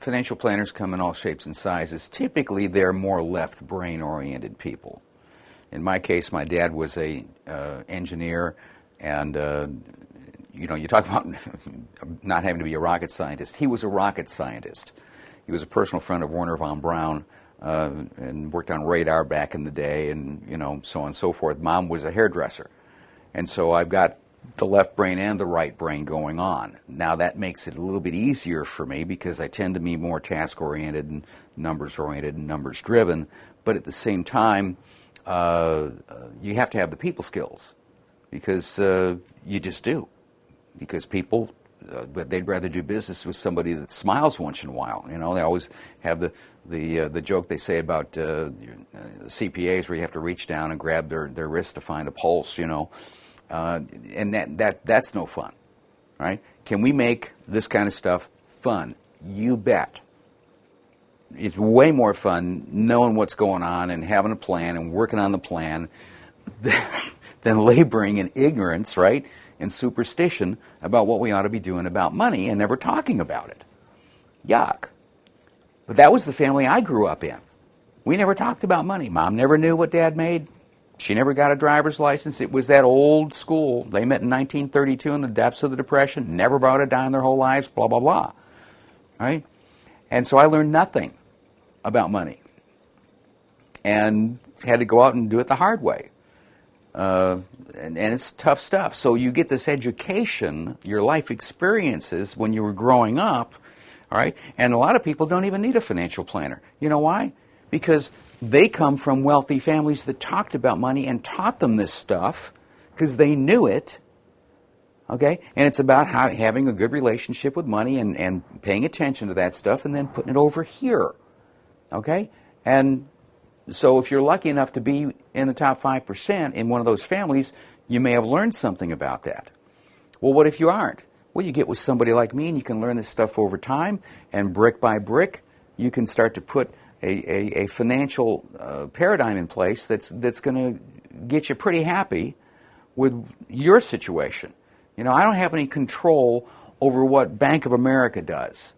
financial planners come in all shapes and sizes. Typically, they're more left brain oriented people. In my case, my dad was a engineer, and you talk about not having to be a rocket scientist. He was a rocket scientist. He was a personal friend of Werner von Braun, and worked on radar back in the day, and so on and so forth. Mom was a hairdresser, and so I've got the left brain and the right brain going on. Now that makes it a little bit easier for me because I tend to be more task-oriented and numbers-oriented and numbers-driven, but at the same time, you have to have the people skills because you just do. Because people, they'd rather do business with somebody that smiles once in a while. They always have the joke they say about CPAs where you have to reach down and grab their wrist to find a pulse, and that's no fun, right? Can we make this kind of stuff fun? You bet. It's way more fun knowing what's going on and having a plan and working on the plan than laboring in ignorance, right, and superstition about what we ought to be doing about money and never talking about it. Yuck. But that was the family I grew up in. We never talked about money. Mom never knew what Dad made. She never got a driver's license. It was that old school. They met in 1932 in the depths of the Depression, never bought a dime their whole lives, blah, blah, blah. Right? And so I learned nothing about money and had to go out and do it the hard way. And it's tough stuff. So you get this education, your life experiences when you were growing up, all right? And a lot of people don't even need a financial planner. You know why? Because they come from wealthy families that talked about money and taught them this stuff because they knew it, okay? And it's about having a good relationship with money and paying attention to that stuff and then putting it over here, okay? And so if you're lucky enough to be in the top 5% in one of those families, you may have learned something about that. Well, what if you aren't? Well, you get with somebody like me and you can learn this stuff over time, and brick by brick, you can start to put a financial paradigm in place that's going to get you pretty happy with your situation. I don't have any control over what Bank of America does.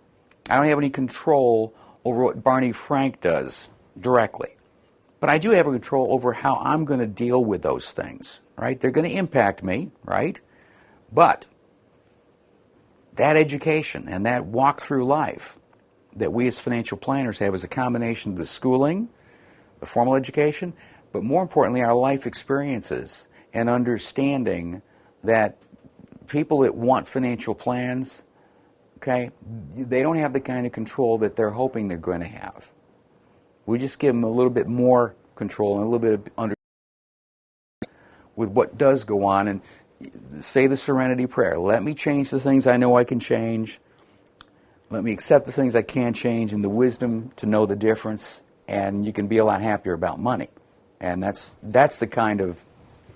I don't have any control over what Barney Frank does directly. But I do have a control over how I'm going to deal with those things, right? They're going to impact me, right? But that education and that walk through life that we as financial planners have is a combination of the schooling, the formal education, but more importantly, our life experiences and understanding that people that want financial plans, okay, they don't have the kind of control that they're hoping they're going to have. We just give them a little bit more control and a little bit of understanding with what does go on, and say the Serenity Prayer. Let me change the things I know I can change. Let me accept the things I can't change and the wisdom to know the difference, and you can be a lot happier about money. And that's the kind of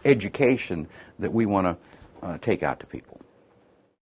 education that we want to take out to people.